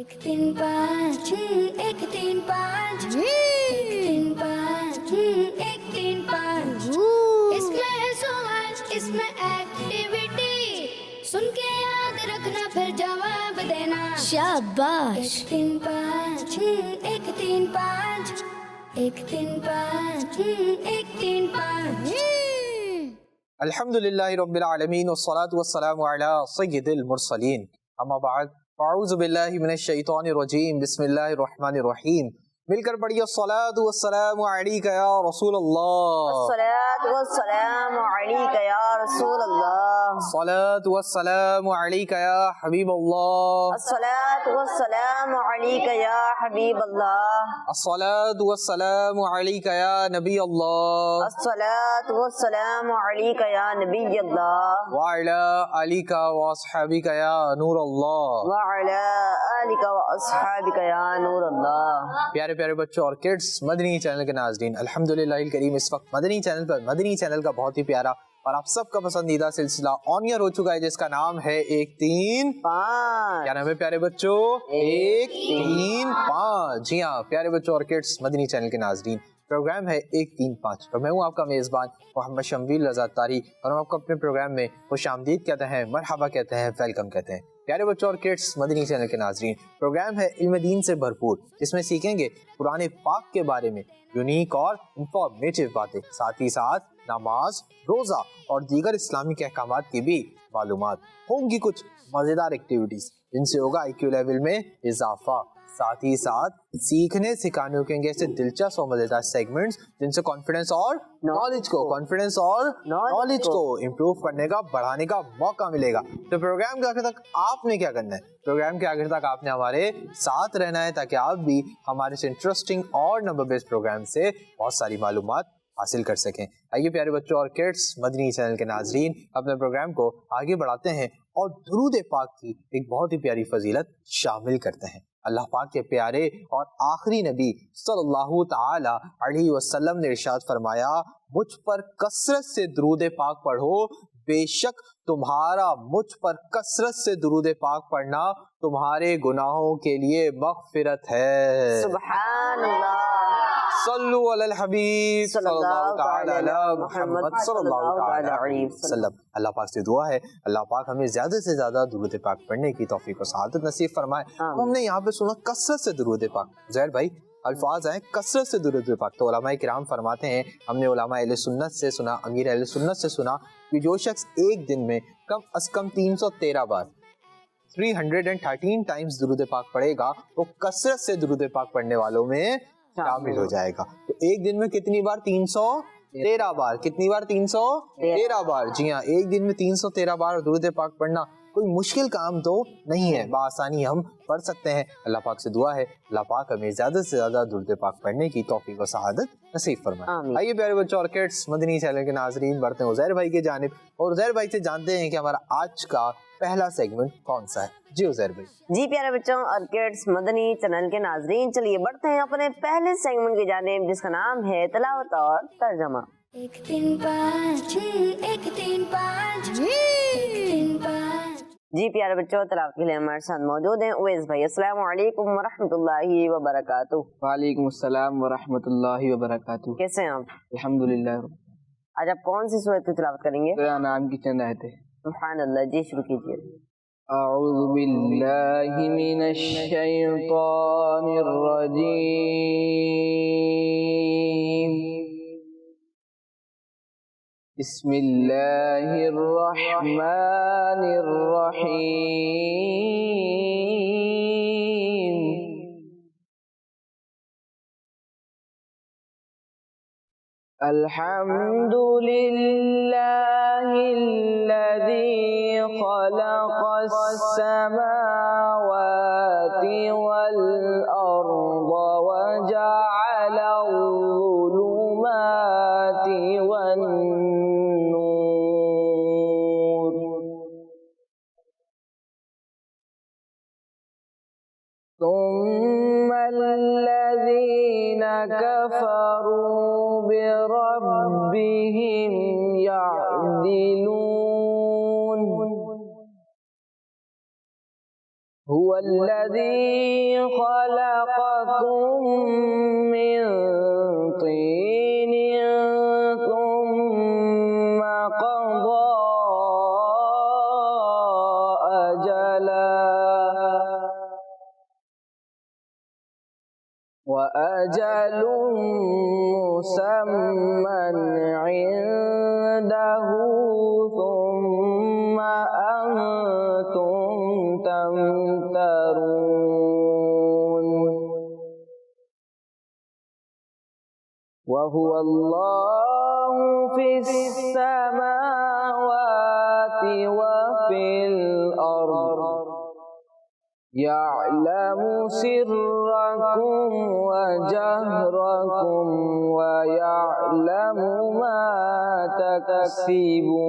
एक तीन पाँच एक तीन पाँच एक तीन पाँच एक तीन पाँच इसमें है सवाल इसमें एक्टिविटी सुन के याद रखना फिर जवाब देना शाबाश एक तीन पाँच एक तीन पाँच एक तीन पाँच एक तीन पाँच अल्हम्दुलिल्लाहि रब्बिल आलमीन वस्सलातु वस्सलामु अला सय्यिदिल मुरसलीन अम्मा बाद अऊज़ु बिल्लाहि मिनश शैतानिर रजीम बिस्मिल्लाहिर रहमानिर रहीम मिलकर पढ़िए अस्सलातु वस्सलामु अलैका या रसूल अल्लाह अस्सलातु वस्सलामु अलैका या रसूल अल्लाह अस्सलातु वस्सलामु अलैका या हबीब अल्लाह अस्सलातु वस्सलामु अलैका या हबीब अल्लाह अस्सलातु वस्सलामु अलैका या नबी अल्लाह अस्सलातु वस्सलामु अलैका या नबी अल्लाह व अला आलिका व अस्हाबिका या नूर अल्लाह व अला आलिका व अस्हाबिका या नूर अल्लाह। प्यारे प्यारे बच्चों और किड्स, मदनी चैनल के नाज़रीन, अल्हम्दुलिल्लाहिल करीम इस वक्त मदनी चैनल पर मदनी चैनल का बहुत ही प्यारा और आप सबका पसंदीदा सिलसिला ऑन एयर हो चुका है जिसका नाम है एक तीन पाँच। क्या नाम है प्यारे बच्चों? एक तीन पाँच। जी हाँ प्यारे बच्चों और किड्स, मदनी चैनल के नाज़रीन, प्रोग्राम है एक तीन पाँच और मैं हूँ आपका मेज़बान मोहम्मद शम्वील रज़ा तारी और हम आपको अपने प्रोग्राम में खुशामदीद कहते हैं, मरहबा कहते हैं, वेलकम कहते हैं। प्यारे बच्चों और किड्स, मदनी चैनल के नाज़रीन, प्रोग्राम है इल्म दीन से भरपूर जिसमें सीखेंगे कुरान पाक के बारे में यूनिक और इंफॉर्मेटिव बातें, साथ ही साथ नमाज, रोज़ा और दीगर इस्लामिक अहकामात की भी मालूमात। होंगी कुछ मज़ेदार एक्टिविटीज़ जिनसे होगा IQ लेवल में इजाफा, साथ ही साथ सीखने सिखाने होंगे ऐसे दिलचस्प और मजेदार सेगमेंट्स जिनसे कॉन्फिडेंस और नॉलेज को इम्प्रूव करने का, बढ़ाने का मौका मिलेगा। तो प्रोग्राम के आखिर तक आपने क्या करना है? प्रोग्राम के आखिर तक आपने हमारे साथ रहना है ताकि आप भी हमारे इस इंटरेस्टिंग और नंबर बेस्ड प्रोग्राम से बहुत सारी मालूमात हासिल कर सकें। आइए प्यारे बच्चों और किड्स, मदनी चैनल के नाजरीन, अपने प्रोग्राम को आगे बढ़ाते हैं और दुरूद पाक की एक बहुत ही प्यारी फजीलत शामिल करते हैं। अल्लाह पाक के प्यारे और आखिरी नबी सल्लल्लाहु ताला अलैहि वसल्लम ने इरशाद फरमाया, मुझ पर कसरत से दुरूद पाक पढ़ो, बेशक तुम्हारा मुझ पर कसरत से दुरूद पाक पढ़ना तुम्हारे गुनाहों के लिए मगफिरत है। सुभान अल्लाह। सल्लु अलल हबीब सल्लल्लाहु ताला अला मुहम्मद सल्लल्लाहु ताला अलैहि वसल्लम। अल्लाह पाक से दुआ है अल्लाह पाक हमें ज्यादा से ज्यादा दुरूद पाक पढ़ने की तौफीक और सआदत नसीब फरमाए। हमने यहाँ पे सुना कसरत से दुरूद पाक, ज़हर भाई अल्फाज आए कसरत से दुरूद पाक, तो उलमाए किराम फरमाते हैं, हमने उलमाए अहले सुन्नत से सुना, अमीर अहले सुन्नत से सुना कि जो शख्स एक दिन में कम अज कम 313 बार 313 टाइम्स दुरूद पाक पढ़ेगा वो कसरत से दुरूद पाक पढ़ने वालों में शामिल हो जाएगा। तो एक दिन में कितनी बार? 313 बार। कितनी बार? 313 बार। जी हाँ, एक दिन में 313 बार दुरूद पाक पढ़ना कोई मुश्किल काम तो नहीं है, बआसानी हम पढ़ सकते हैं। अल्लाह पाक से दुआ है अल्लाह पाक हमें ज्यादा से ज्यादा दुरूद पाक पढ़ने की तौफीक और सआदत नसीब फरमाए। आइए प्यारे बच्चों और किड्स, मदनी चैनल के नाजरीन, बढ़ते हैं उज़ैर भाई की जानिब और उज़ैर भाई से जानते हैं कि हमारा आज का पहला सेगमेंट कौन सा है। जी उज़ैर भाई। जी प्यारे बच्चों और किड्स, मदनी चैनल के नाजरीन, चलिए बढ़ते हैं अपने पहले सेगमेंट की जानिब जिसका नाम है तिलावत और तर्जमा। एक तीन पाँच एक तीन पाँच एक तीन पाँच। जी प्यारे बच्चों, तिलावत के लिए हमारे साथ मौजूद हैं उवैस भाई। अस्सलामु अलैकुम व रहमतुल्लाहि व बरकातुहू। वालेकुम अस्सलाम व रहमतुल्लाहि व बरकातुहू। कैसे हैं आप? अल्हम्दुलिल्लाह। आज आप कौन सी सूरत की तिलावत करेंगे? तेरा नाम की चंद आयतें। सुभान अल्लाह। जी शुरू कीजिए। अऊज़ु बिल्लाहि मिनश शैतानिर रजीम। बिस्मिल्लाहिर रहमानिर रहीम। अल्हम्दुलिल्लाहिल्लज़ी खलक़स समावाति वल अर्द व जअलल-ज़ुलुमाति वन-नूर सुम्मल्लज़ीना कफ़रू बिरब्बिहिम यअदिलून هو الذي خلقكم من طين ثم قضى أجلا وأجل مسمى عنده ثم أنتم تمترون وهو الله في السماوات وفي الأرض يعلم سركم وجهركم ويعلم ما تكسبون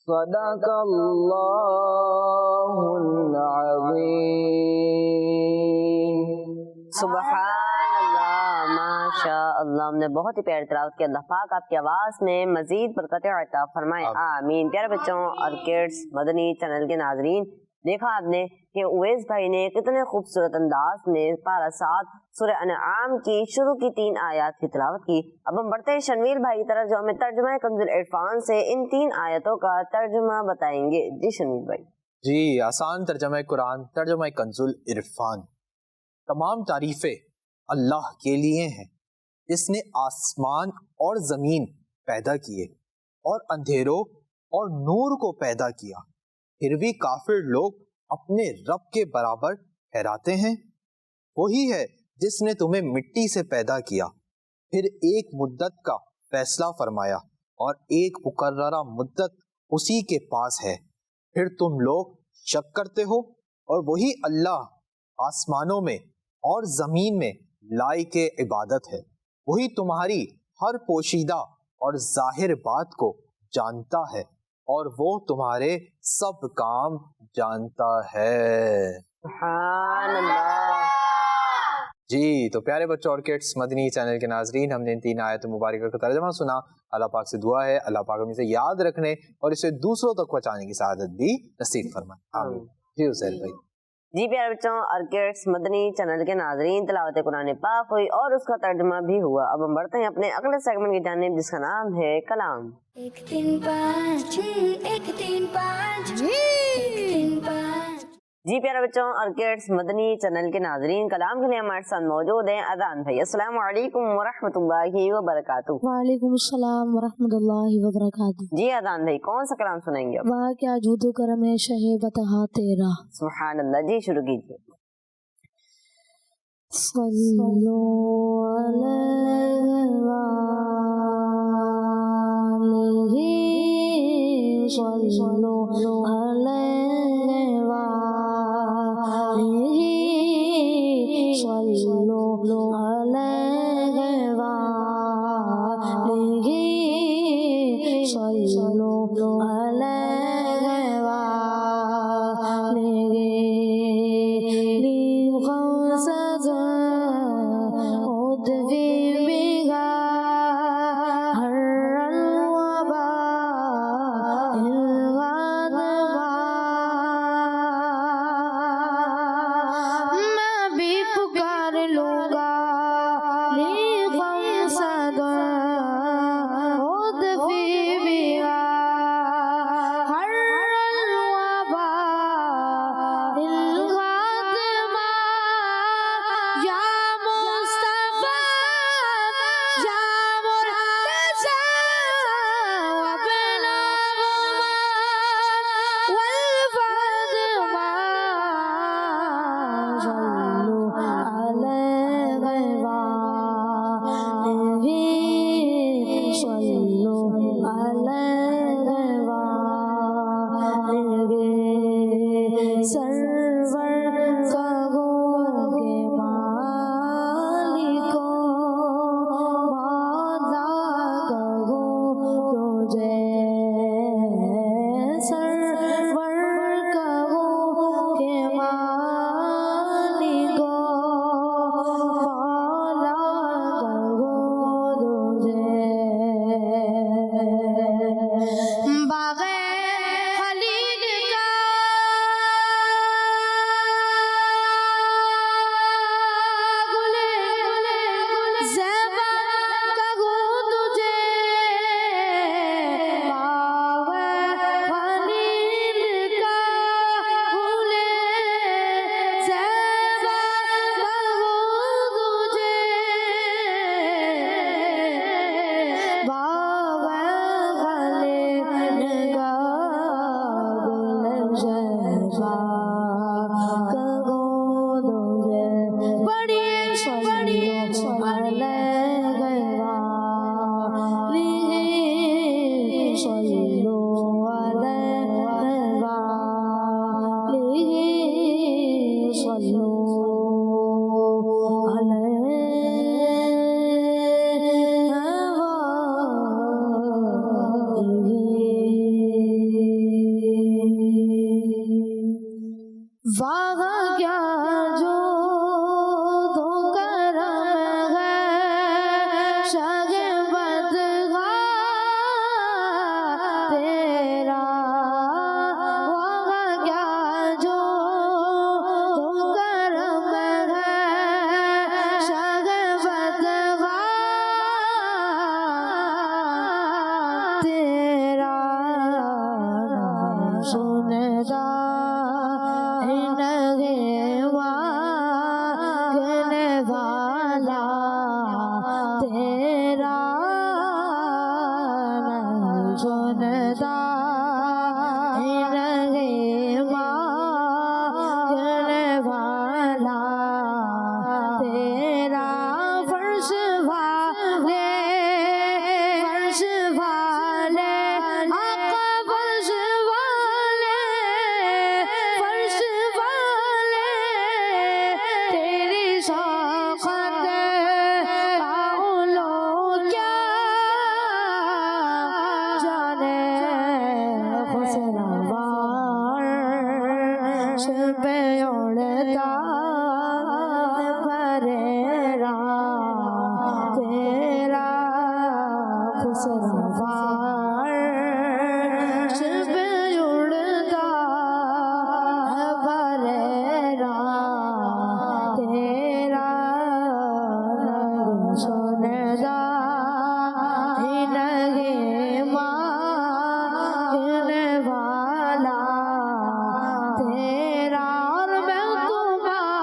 صدق الله العظيم. سبحان اللہ، ماشاء اللہ. ہم نے بہت ہی پیاری تلاوت کی. اللہ پاک آپ کی آواز میں مزید برکت عطا فرمائے، آمین. پیارے بچوں اور کڈس مدنی چینل کے ناظرین، دیکھا آپ نے کہ اویس بھائی نے کتنے خوبصورت انداز میں پارہ 7 سورہ انعام کی شروع کی 3 آیات کی تلاوت کی. اب ہم بڑھتے ہیں شنویل بھائی کی طرف جو ہمیں ترجمہ کنز العرفان سے ان 3 آیتوں کا ترجمہ بتائیں گے. جی شنویل بھائی. جی، آسان ترجمہ قرآن، ترجمہ کنز العرفان. تمام تعریفیں اللہ کے لیے ہیں جس نے آسمان اور زمین پیدا کیے اور اندھیروں اور نور کو پیدا کیا. پھر بھی کافر لوگ اپنے رب کے برابر ٹھہراتے ہیں. وہی ہے جس نے تمہیں مٹی سے پیدا کیا، پھر ایک مدت کا فیصلہ فرمایا اور ایک مقررہ مدت اسی کے پاس ہے. پھر تم لوگ شک کرتے ہو، اور وہی اللہ آسمانوں میں اور زمین میں لائق عبادت ہے. وہی تمہاری ہر پوشیدہ اور ظاہر بات کو جانتا ہے، اور وہ تمہارے سب کام جانتا ہے. سبحان اللہ. جی تو پیارے بچوں اور کڈس مدنی چینل کے ناظرین، ہم نے ان 3 آیت مبارکہ کا ترجمہ سنا. اللہ پاک سے دعا ہے اللہ پاک ہم اسے یاد رکھنے اور اسے دوسروں تک پہنچانے کی سعادت بھی نصیب فرمائے. آمین. جی حسین بھائی. جی پیارے بچوں اور کڈس مدنی چینل کے ناظرین، تلاوت قرآن پاک ہوئی اور اس کا ترجمہ بھی ہوا. اب ہم بڑھتے ہیں اپنے اگلے سیگمنٹ کی جانب جس کا نام ہے کلام. 1 3 5 1 3 5 1 3 5. جی پیارے بچوں اور کڈس مدنی چینل کے ناظرین، کلام کے لیے ہمارے ساتھ موجود ہیں اذان بھائی. السلام علیکم ورحمۃ اللہ وبرکاتہ. وعلیکم السلام ورحمۃ اللہ وبرکاتہ. جی اذان بھائی، کون سا کلام سنائیں گے؟ واہ کیا جود و کرم ہے شہ بتہا تیرا. سبحان اللہ. جی شروع کیجیے. صلو علیہ وآلہ صلو علیہ وآلہ صلو علیہ وآلہ صلو علیہ وآلہ لخمسة أطفي بها هر الوباء تیرا اور میں تمہارا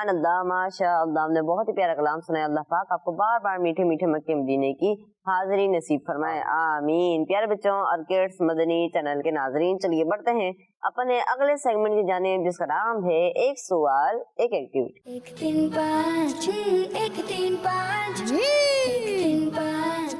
सुभान अल्लाह माशा अल्लाह। हमने बहुत ही प्यारा कलाम सुना। अल्लाह पाक आपको बार बार मीठे मीठे मक्के मदीने की हाजिरी नसीब फरमाए, आमीन। प्यारे बच्चों और किड्स मदनी चैनल के नाजरीन, चलिए बढ़ते हैं अपने अगले सेगमेंट की जानिब, जिसका नाम है एक सवाल एक एक्टिविटी। 1 3 5 1 3 5 1 3 5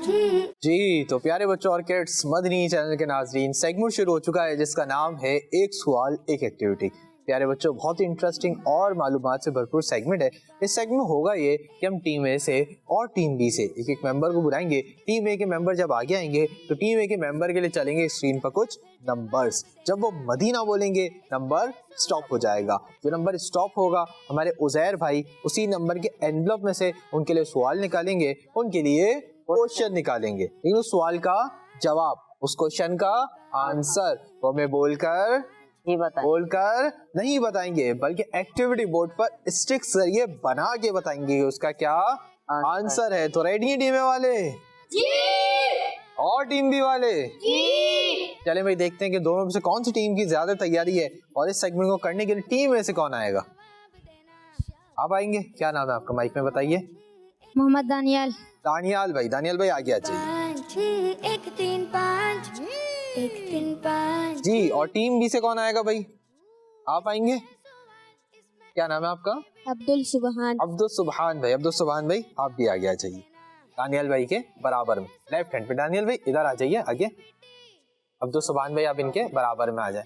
जी तो प्यारे बच्चों और किड्स मदनी चैनल के नाजरीन, सेगमेंट शुरू हो चुका है जिसका नाम है एक सवाल एक एक्टिविटी। प्यारे बच्चों, बहुत ही इंटरेस्टिंग और मालूमात से भरपूर सेगमेंट है। इस सेगमेंट में होगा ये कि हम टीम ए से और टीम बी से एक एक मेंबर को बुलाएंगे। टीम ए के मेंबर जब आगे आएंगे तो टीम ए के मेंबर के लिए चलेंगे स्क्रीन पर कुछ नंबर्स। जब वो मदीना बोलेंगे नंबर स्टॉप हो जाएगा। जो नंबर स्टॉप होगा हमारे उजैर भाई उसी नंबर के एनवलप में से उनके लिए सवाल निकालेंगे, उनके लिए क्वेश्चन निकालेंगे, लेकिन उस सवाल का जवाब, उस क्वेश्चन का आंसर वो हमें बोलकर नहीं बताएंगे, बल्कि एक्टिविटी बोर्ड पर स्टिक जरिए बना के बताएंगे उसका क्या आंसर है। तो रेडी है टीम ए वाले? जी। और टीम बी वाले? जी। चले भाई देखते हैं कि दोनों में से कौन सी टीम की ज्यादा तैयारी है और इस सेगमेंट को करने के लिए टीम ए से कौन आएगा। आप आएंगे? क्या नाम है आपका, माइक में बताइए। मोहम्मद दानियाल। दानियाल भाई आगे आ जाइए। 1 3 5 1 3 5 जी। और टीम बी से कौन आएगा भाई? आप आएंगे? क्या नाम है आपका? अब्दुल सुबहान भाई आप भी आगे आ जाइए दानियाल भाई के बराबर में, लेफ्ट हैंड पे। दानियाल भाई इधर आ जाइए आगे। अब्दुल सुबहान भाई आप इनके बराबर में आ जाए।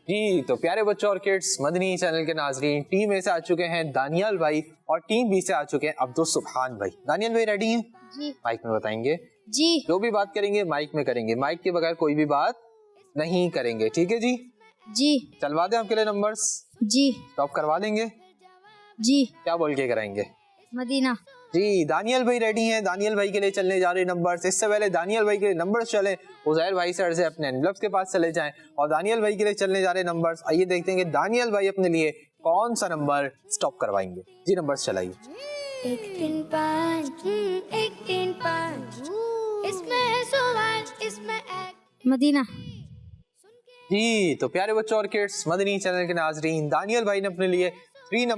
जी तो प्यारे बच्चों और किड्स मदनी चैनल के नाजरीन, टीम ए से आ चुके हैं दानियाल भाई और टीम बी से आ चुके हैं अब्दुल सुबहान भाई। दानियाल भाई रेडी हैं? जी। माइक में बताएंगे। जी। जो भी बात करेंगे माइक में करेंगे, माइक के बगैर कोई भी बात नहीं करेंगे, ठीक है जी? जी। चलवा दें आपके लिए नंबर्स? जी। स्टॉप करवा देंगे? जी। क्या बोल के कराएंगे? मदीना। जी दानियाल भाई रेडी हैं। दानियाल भाई के लिए चलने जा रहे नंबर्स। इससे पहले दानियाल भाई के लिए नंबर्स चले, उजैर भाई सर से अपने एनवलप्स के पास चले जाएं और दानियाल भाई के लिए चलने जा रहे नंबर्स। आइए देखते हैं कि दानियाल भाई अपने लिए कौन सा नंबर स्टॉप करवाएंगे। जी नंबर्स चलाइए। 1 3 5 1 3 5 इसमें है सवाल इसमें एक्ट मदीना। जी तो प्यारे बच्चों और किड्स मदनी चैनल के नाजरीन, दानियाल भाई ने अपने लिए 3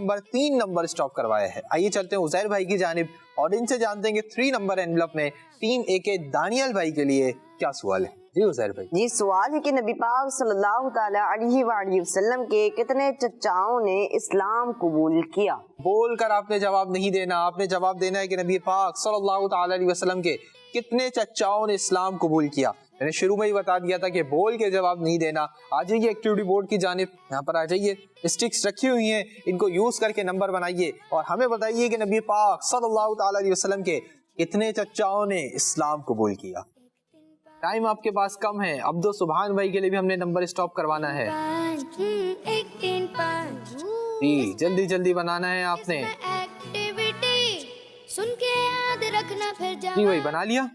नंबर स्टॉप करवाया है। आइए चलते हैं उजैर भाई की जानिब और इनसे जानते हैं कि 3 नंबर एनवलप में टीम ए के दानियाल भाई के लिए क्या सवाल है। जी उजैर भाई। जी सवाल है कि नबी पाक सल्लल्लाहु ताला अलैहि वसल्लम के कितने चचाओं ने इस्लाम कबूल किया। बोलकर आपने जवाब नहीं देना, आपने जवाब देना है कि नबी पाक सल्लल्लाहु ताला अलैहि वसल्लम के कितने चचाओं ने इस्लाम कबूल किया। मैंने शुरू में ही बता दिया था कि बोल के जवाब नहीं देना। आ जाइए एक्टिविटी बोर्ड की जानिब, यहाँ पर आ जाइए। स्टिक्स रखी हुई हैं, इनको यूज करके नंबर बनाइए और हमें बताइए कि नबी पाक सल्लल्लाहु ताला अलैहि वसल्लम के कितने चचाओं ने इस्लाम कबूल किया। टाइम आपके पास कम है। अब्दुल सुबहान भाई के लिए भी हमने नंबर स्टॉप करवाना है। 1 3 5 जी जल्दी जल्दी बनाना है आपने। एक्टिविटी सुन के याद रखना फिर जी भाई बना लिया?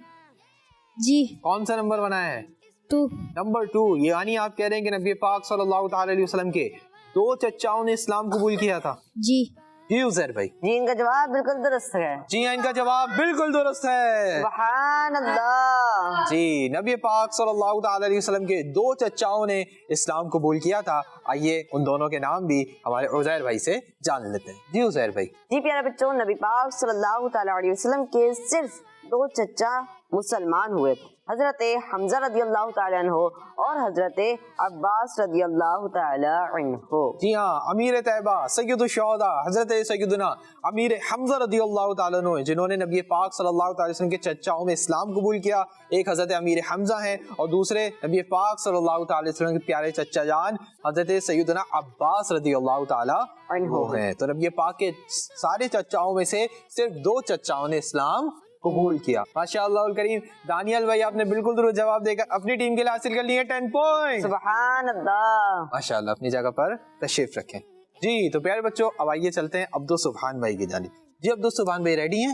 जी। कौन सा नंबर बनाया है? 2। नंबर 2। ये यानी आप कह रहे हैं कि नबी पाक सल्लल्लाहु ताला अलैहि वसल्लम के 2 चचाओं ने इस्लाम कबूल किया था। जी। जी उजैर भाई। जी इनका जवाब बिल्कुल दुरुस्त है। जी हाँ इनका जवाब बिल्कुल दुरुस्त है। सुभान अल्लाह। जी नबी पाक सल्लल्लाहु ताला अलैहि वसल्लम के 2 चचाओं ने इस्लाम कबूल किया था। आइए उन दोनों के नाम भी हमारे उजैर भाई से जान लेते हैं। जी उजैर भाई। जी प्यारे बच्चों, नबी पाक सल्लल्लाहु ताला अलैहि वसल्लम के सिर्फ 2 चचा मुसलमान हुए थे, हजरत हमजा रदियल्लाहु ताला अन्हु और हजरत अब्बास रदियल्लाहु ताला अन्हु। जी हाँ, अमीर तैयबा सैयदुल शुहदा हजरत सैयदुना अमीर हमजा रदियल्लाहु ताला अन्हु जिन्होंने नबी पाक सल्लल्लाहु अलैहि वसल्लम के चचाओं में इस्लाम कबूल किया। एक हजरत अमीर हमजा हैं और दूसरे नबी पाक सल्लल्लाहु अलैहि वसल्लम के प्यारे चचा जान हजरत सैयदुना अब्बास रदियल्लाहु ताला अन्हु हैं। तो नबी पाक के सारे चचाओं में से सिर्फ 2 चचाओं ने इस्लाम कबूल किया। माशाअल्लाह करीम। दानियाल भाई आपने बिल्कुल दुरुस्त जवाब देकर अपनी टीम के लिए हासिल कर लिए 10 पॉइंट। सुभान अल्लाह। माशाअल्लाह अपनी जगह पर तशरीफ रखें। जी तो प्यारे बच्चों अब आइए चलते हैं अब्दुल सुबहान भाई की जानिब। जी अब्दुल सुबहान भाई रेडी हैं?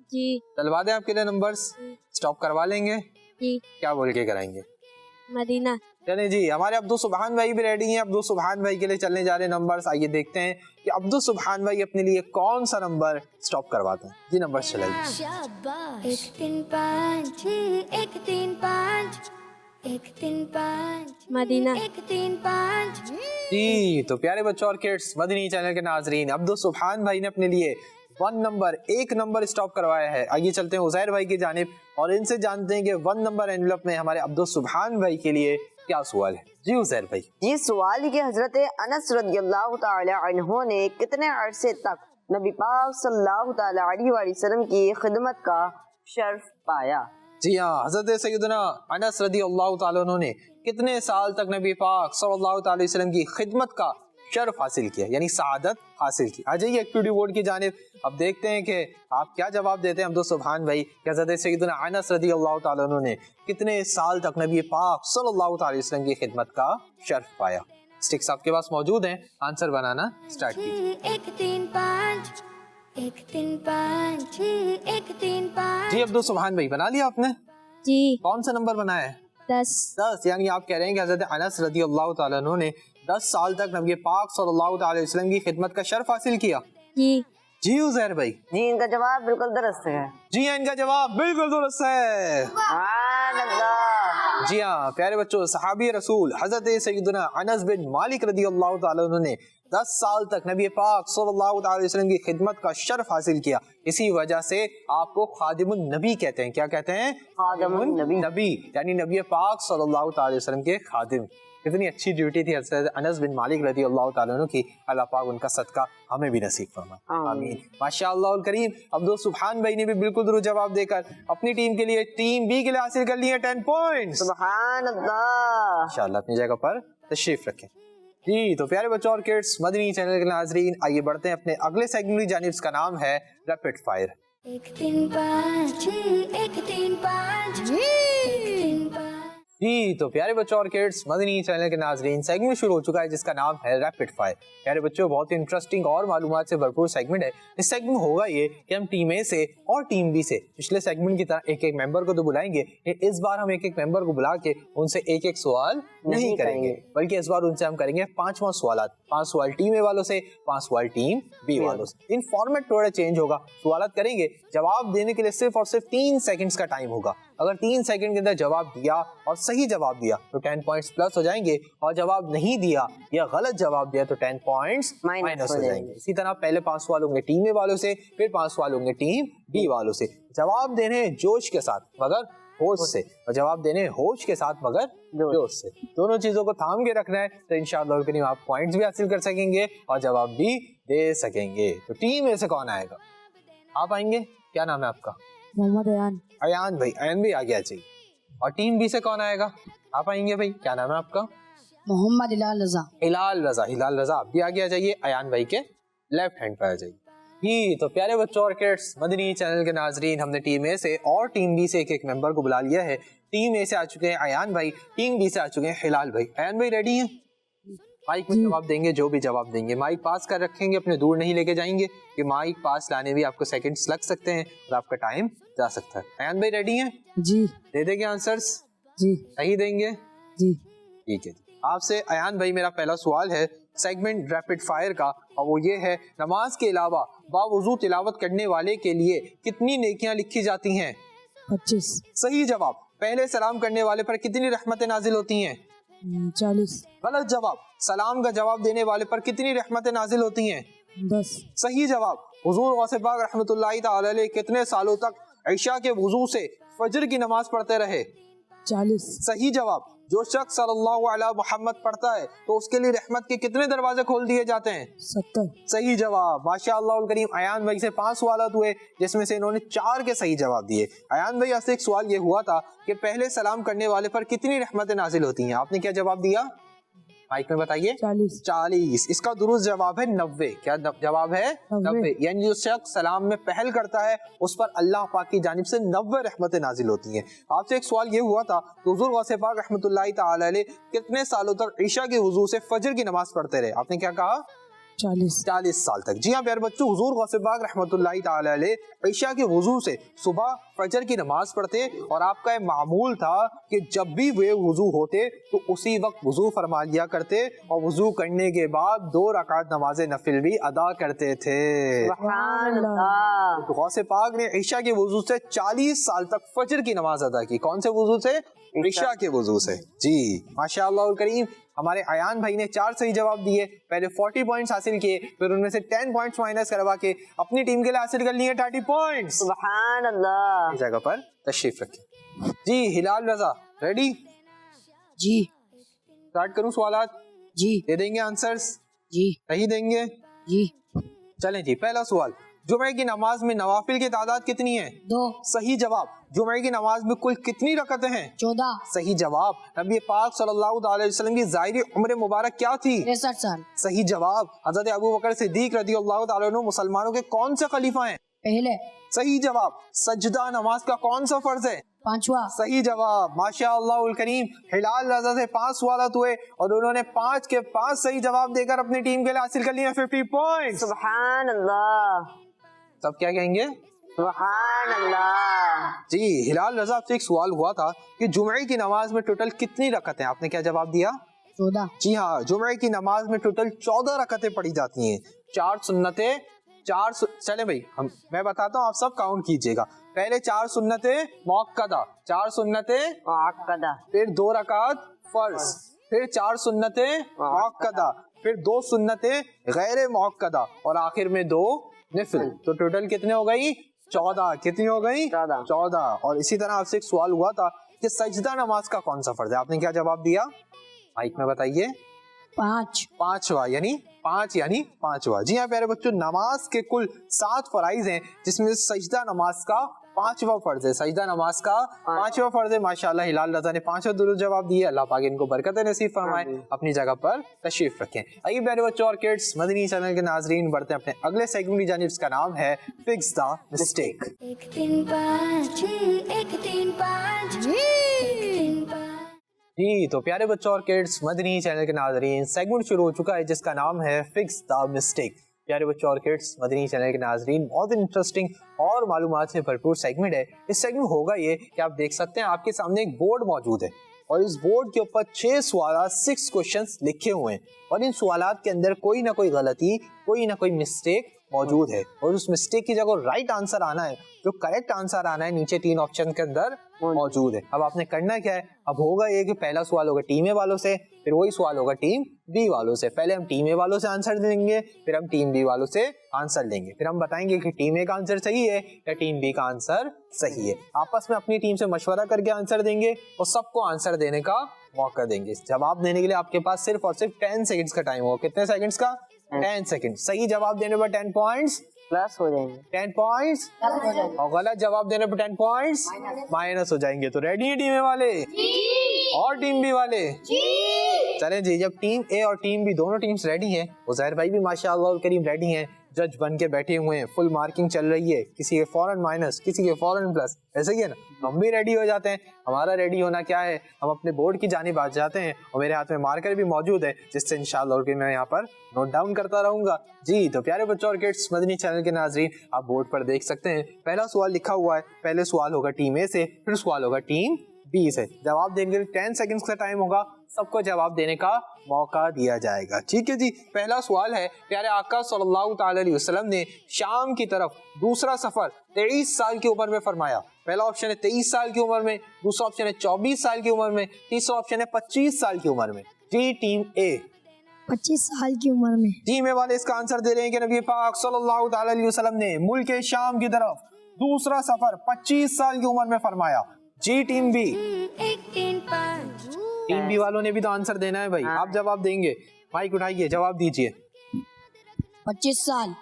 जी। चलवा दें आपके लिए नंबर्स? स्टॉप करवा लेंगे? जी। क्या बोल के कराएंगे? मदीना। चले जी हमारे अब्दुल सुबहान भाई भी रेडी हैं। अब्दुल सुबहान भाई के लिए चलने जा रहे नंबर्स। आइए देखते हैं कि अब्दुल सुबहान भाई अपने लिए कौन सा नंबर स्टॉप करवाते हैं। जी नंबर चलाइए। शाबाश 1 3 5 1 3 5 एक तीन पाँच मदीना। एक तीन पाँच जी तो प्यारे बच्चों और किड्स, मदनी चैनल के नाजरीन, अब्दुल सुभान भाई ने अपने लिए एक नंबर स्टॉप करवाया है। आइए चलते हैं उजैर भाई की जानिब और इनसे जानते हैं कि 1 नंबर एनवेलप में हमारे अब्दुल सुभान भाई के लिए क्या सवाल है। जी उजैर भाई। जी सवाल ये कि हजरत अनस रज़ियल्लाहु ताला अन्हु ने कितने अरसे तक नबी पाक सल्लल्लाहु ताला अलैहि वसल्लम की खिदमत का शर्फ पाया? जी हाँ, हजरत सैयदना अनस रज़ियल्लाहु ताला अन्हु ने कितने साल तक नबी पाक सल्लल्लाहु ताला अलैहि वसल्लम की खिदमत का शर्फ हासिल किया, यानी सआदत हासिल की। आ जाइए एक्टिविटी बोर्ड की जानिब। अब देखते हैं कि आप क्या जवाब देते हैं अब्दुल सुभान भाई कि हज़रत सैयदना अनस रज़ियल्लाहु ताला अन्हु ने कितने साल तक नबी पाक सल्लल्लाहु ताला अलैहि वसल्लम की खिदमत का शर्फ पाया। स्टिक्स आपके पास मौजूद हैं, आंसर बनाना स्टार्ट कीजिए। एक तीन पाँच एक तीन पाँच एक तीन पाँच जी अब्दुल सुभान भाई, बना लिया आपने? जी। कौन सा नंबर बनाया है? 10। 10, यानी आप कह रहे हैं कि हज़रत अनस रज़ियल्लाहु ताला अन्हु ने 10 साल तक नबी पाक सल्लल्लाहु अलैहि वसल्लम की खिदमत का शर्फ हासिल किया। जी। जी उजैर भाई। जी इनका जवाब बिल्कुल दुरुस्त है। जी हाँ, इनका जवाब बिल्कुल दुरुस्त है। सुभान अल्लाह। जी हाँ प्यारे बच्चों, सहाबी रसूल हज़रत सैयदना अनस बिन मालिक रज़ियल्लाहु ताला अन्हु ने 10 साल तक नबी पाक सल्लल्लाहु अलैहि वसल्लम की खिदमत का शर्फ हासिल किया। इसी वजह से आपको खादिमुन नबी कहते हैं। क्या कहते हैं? खादिमुन नबी, यानी नबी पाक सल्लल्लाहु अलैहि वसल्लम के खादिम। कितनी अच्छी ड्यूटी थी हज़रत अनस बिन मालिक रज़ियल्लाहु ताला अन्हु की। अल्लाह पाक उनका सदका हमें भी नसीब फरमाए, आमीन। माशाअल्लाह अल करीम। अब्दुल सुभान भाई ने भी बिल्कुल दुरुस्त जवाब देकर अपनी टीम के लिए, टीम बी के लिए हासिल कर लिए 10 पॉइंट्स। सुभान अल्लाह। इंशाअल्लाह अपनी जगह पर तशरीफ रखें। जी तो प्यारे बच्चों और किड्स, मदनी चैनल के नाजरीन, आइए बढ़ते हैं अपने अगले सेगमेंट की जानिब। इसका नाम है रैपिड फायर। एक तीन पाँच एक तीन पाँच एक तीन पाँच जी तो प्यारे बच्चों और किड्स, मदनी चैनल के नाजरीन, सेगमेंट शुरू हो चुका है जिसका नाम है रैपिड फायर। प्यारे बच्चों, बहुत ही इंटरेस्टिंग और मालूमात से भरपूर सेगमेंट है। इस सेगमेंट होगा ये कि हम टीम ए से और टीम बी से पिछले सेगमेंट की तरह एक एक मेंबर को तो बुलाएंगे, इस बार हम एक एक मेंबर को बुला के उनसे एक एक सवाल नहीं करेंगे, बल्कि इस बार उनसे हम करेंगे 5 सवाल। 5 सवाल टीम ए वालों से, 5 सवाल टीम बी वालों से। इन फॉर्मेट थोड़ा चेंज होगा। सवाल करेंगे, जवाब देने के लिए सिर्फ और सिर्फ 3 सेकंड्स का टाइम होगा। अगर 3 सेकंड के अंदर जवाब दिया और सही जवाब दिया तो 10 पॉइंट्स प्लस हो जाएंगे, और जवाब नहीं दिया या गलत जवाब दिया तो 10 पॉइंट्स माइनस हो जाएंगे। इसी तरह पहले 5 सवाल होंगे टीम ए वालों से, फिर 5 सवाल होंगे टीम बी वालों से। जवाब देने जोश के साथ मगर होश से, और जवाब देने होश के साथ मगर जोश से। दोनों चीजों को थाम के रखना है तो इंशाअल्लाह करीम आप पॉइंट्स भी हासिल कर सकेंगे और जवाब भी दे सकेंगे। तो टीम ए से कौन आएगा? आप आएंगे? क्या नाम है आपका? मोहम्मद अयान। अयान भाई, अयान भी आ गया चाहिए। और टीम बी से कौन आएगा? आप आएंगे भाई, क्या नाम है आपका? मोहम्मद हिलाल रजा। हिलाल रजा। हिलाल रजा आप भी आ गया चाहिए, अयान भाई के लेफ्ट हैंड पर आ जाइए। ही तो प्यारे बच्चों और किड्स, मदनी चैनल के नाजरीन, हमने टीम ए से और टीम बी से एक एक मेंबर को बुला लिया है। टीम ए से आ चुके हैं अयान भाई, टीम बी से आ चुके हैं हिलाल भाई। अयान भाई रेडी हैं? माइक में जवाब देंगे, जो भी जवाब देंगे माइक पास कर रखेंगे, अपने दूर नहीं लेके जाएंगे कि माइक पास लाने भी आपको सेकंड्स लग सकते हैं और आपका टाइम जा सकता है। अयान भाई रेडी हैं? जी। दे देंगे आंसर्स? जी। सही देंगे? जी। ठीक है। आपसे अयान भाई मेरा पहला सवाल है सेगमेंट रैपिड फायर का, और वो ये है, नमाज के अलावा बावजू तिलावत करने वाले के लिए कितनी नेकियां लिखी जाती हैं? 25। सही जवाब। पहले सलाम करने वाले पर कितनी रहमतें नाजिल होती हैं? 40। गलत जवाब। सलाम का जवाब देने वाले पर कितनी रहमतें नाजिल होती हैं? 10। सही जवाब। हुजूर गौसे पाक रहमतुल्लाहि तआला अलैह कितने सालों तक ईशा के वुजू से फजर की नमाज पढ़ते रहे? 40। सही जवाब। जो शख्स सल्लल्लाहु अलैहि मुहम्मद पढ़ता है तो उसके लिए रहमत के कितने दरवाजे खोल दिए जाते हैं? 70। सही जवाब। माशाअल्लाह अल करीम। अयान भाई से 5 सवाल हुए जिसमें से इन्होंने 4 के सही जवाब दिए। अयान भाई से एक सवाल ये हुआ था कि पहले सलाम करने वाले पर कितनी रहमतें नाजिल होती हैं? आपने क्या जवाब दिया? माइक में बताइए। 40। 40। इसका दुरुस्त जवाब है 90। क्या जवाब है? 90। यानी जो शख्स सलाम में पहल करता है उस पर अल्लाह पाक की जानिब से 90 रहमतें नाजिल होती हैं। आपसे एक सवाल ये हुआ था कि हुजूर गौसे पाक रहमतुल्लाहि तआला अलैह कितने सालों तक ईशा के हुजू से फजर की नमाज पढ़ते रहे? आपने क्या कहा? 40 साल तक। जी हाँ प्यारे बच्चों, हुजूर गौसे पाक रहमतुल्लाहि ताला अलैह ईशा के वुजू से सुबह फजर की नमाज पढ़ते और आपका ये मामूल था कि जब भी वे वुजू होते तो उसी वक्त वुजू फरमा लिया करते और वुजू करने के बाद 2 रकात नमाज नफिल भी अदा करते थे। सुभान अल्लाह। तो गौसे पाक ने ईशा के वुजू से 40 साल तक फजर की नमाज अदा की। कौन से वुजू से? ईशा के वुजू से। जी माशाअल्लाह करीम। हमारे अयान भाई ने 4 सही जवाब दिए, पहले 40 पॉइंट्स हासिल किए, फिर उनमें से 10 पॉइंट्स माइनस करवा के अपनी टीम के लिए हासिल कर लिए 30 पॉइंट्स। सुभान अल्लाह। जगह पर तशरीफ रखें। जी हिलाल रजा रेडी? जी स्टार्ट करूं सवालात? जी दे देंगे आंसर्स? जी सही देंगे? जी। चलें जी, पहला सवाल, जुमे की नमाज में नवाफिल की तादाद कितनी है? 2 सही जवाब। जुमे की नमाज में कुल कितनी रकतें हैं? 14 सही जवाब। नबी पाक सल्लल्लाहु अलैहि वसल्लम की ज़ाहिरी उम्र मुबारक क्या थी? 63 साल। सही जवाब। हज़रत अबू बकर सिद्दीक रज़ियल्लाहु ताला अन्हु मुसलमानों के कौन से खलीफा हैं? पहले। सही जवाब। सजदा नमाज का कौन सा फर्ज है? 5वां। सही जवाब। माशाअल्लाह करीम। हिलाल रजा से 5 सवाल हुए और उन्होंने 5 के 5 सही जवाब देकर अपनी टीम के लिए हासिल कर लिए 50 पॉइंट्स। सुभान अल्लाह। सब क्या कहेंगे? सुभान अल्लाह। जी हिलाल रजा से एक सवाल हुआ था कि जुमे की नमाज में टोटल कितनी रकतें? आपने क्या जवाब दिया? 14। जी हाँ, जुमे की नमाज में टोटल 14 रकतें पढ़ी जाती हैं। 4 सुन्नतें, चले भाई मैं बताता हूँ, आप सब काउंट कीजिएगा। पहले 4 सुन्नतें मुअक्कदा, 4 सुन्नतें मुअक्कदा, फिर 2 रकात फर्ज, फिर 4 सुन्नतें मुअक्कदा, फिर 2 सुन्नतें गैर मुअक्कदा और आखिर में 2 नफिल। तो टोटल कितने हो गई? 14। कितनी हो गई? 14। और इसी तरह आपसे एक सवाल हुआ था कि सजदा नमाज का कौन सा फर्ज है? आपने क्या जवाब दिया? माइक में बताइए। 5। 5वां यानी 5वां। जी हाँ प्यारे बच्चों, नमाज के कुल 7 फराइज हैं जिसमें सजदा नमाज का 5वां फर्ज है। सजदा नमाज का 5वां फर्ज है। माशाल्लाह हिलाल रजा ने 5 दुरुस्त जवाब दिए। अल्लाह पाक इनको बरकत नसीब फरमाए। अपनी जगह पर तशरीफ रखें। आइए प्यारे बच्चों और किड्स, मदनी चैनल के नाजरीन, बढ़ते हैं अपने अगले सेगमेंट की जानिब, जिसका नाम है फिक्स द मिस्टेक। 1 3 5 1 3 5 1 3 5। जी तो प्यारे बच्चों और किड्स, मदनी चैनल के नाजरीन, सेगमेंट शुरू हो चुका है जिसका नाम है फिक्स द मिस्टेक। प्यारे बच्चों और किड्स, मदनी चैनल के नाजरीन, बहुत इंटरेस्टिंग और मालूमात से भरपूर सेगमेंट है। इस सेगमेंट होगा ये कि आप देख सकते हैं आपके सामने एक बोर्ड मौजूद है और इस बोर्ड के ऊपर 6 सवाल, 6 क्वेश्चंस लिखे हुए हैं और इन सवालात के अंदर कोई ना कोई गलती, कोई ना कोई मिस्टेक मौजूद है और उस मिस्टेक की जगह राइट आंसर आना है, जो करेक्ट आंसर आना है, नीचे 3 ऑप्शन के अंदर मौजूद है। अब आपने करना क्या है? अब होगा ये कि पहला सवाल होगा टीम ए वालों से, फिर वही सवाल होगा टीम बी वालों से। पहले हम टीम ए वालों से आंसर देंगे, फिर हम टीम बी वालों से आंसर लेंगे, फिर हम बताएंगे कि टीम ए का आंसर सही है या टीम बी का आंसर सही है। आपस में अपनी टीम से मशवरा करके आंसर देंगे और सबको आंसर देने का मौका देंगे। जवाब देने के लिए आपके पास सिर्फ और सिर्फ 10 सेकंड्स का टाइम होगा। कितने सेकंड्स का? 10 सेकंड। सही जवाब देने पर 10 पॉइंट्स प्लस हो जाएंगे, 10 पॉइंट्स, और गलत जवाब देने पर 10 पॉइंट्स माइनस हो जाएंगे। तो रेडी है टीम वाले और टीम बी वाले? चलें जी, जब टीम ए और टीम बी दोनों टीम्स रेडी हैं, उज़ैर भाई भी माशाअल्लाह करीम रेडी हैं, जज बन के बैठे हुए हैं, फुल मार्किंग चल रही है, किसी के फौरन माइनस, किसी के फौरन प्लस, ऐसे ही है ना। हम भी रेडी हो जाते हैं। हमारा रेडी होना क्या है, हम अपने बोर्ड की जानिब आ जाते हैं और मेरे हाथ में मार्कर भी मौजूद है जिससे इंशाअल्लाह मैं यहाँ पर नोट डाउन करता रहूंगा। जी तो प्यारे बच्चों और किड्स, मदनी चैनल के नाजरीन, आप बोर्ड पर देख सकते हैं पहला सवाल लिखा हुआ है। पहले सवाल होगा टीम ए से, फिर सवाल होगा टीम बी से। जवाब देने के लिए 10 सेकंड्स का टाइम होगा, सबको जवाब देने का मौका दिया जाएगा। ठीक है जी, पहला सवाल है, प्यारे आका सल्लल्लाहु ताला अलैहि वसल्लम ने शाम की तरफ दूसरा सफर 23 साल की उम्र में फरमाया। पहला ऑप्शन है 23 साल की उम्र में, दूसरा ऑप्शन है 24 साल की उम्र में, तीसरा ऑप्शन है 25 साल की उम्र में। जी टीम ए 25 साल की उम्र में। टीम ए वाले इसका आंसर दे रहे हैं कि नबी पाक सल्लल्लाहु ताला अलैहि वसल्लम ने मुल्क शाम की तरफ दूसरा सफर 25 साल की उम्र में फरमाया। जी टीम बी 1 3 5 टीम बी वालों ने भी तो आंसर देना है भाई। आप जवाब देंगे, माइक उठाइए, जवाब दीजिए। 25 साल।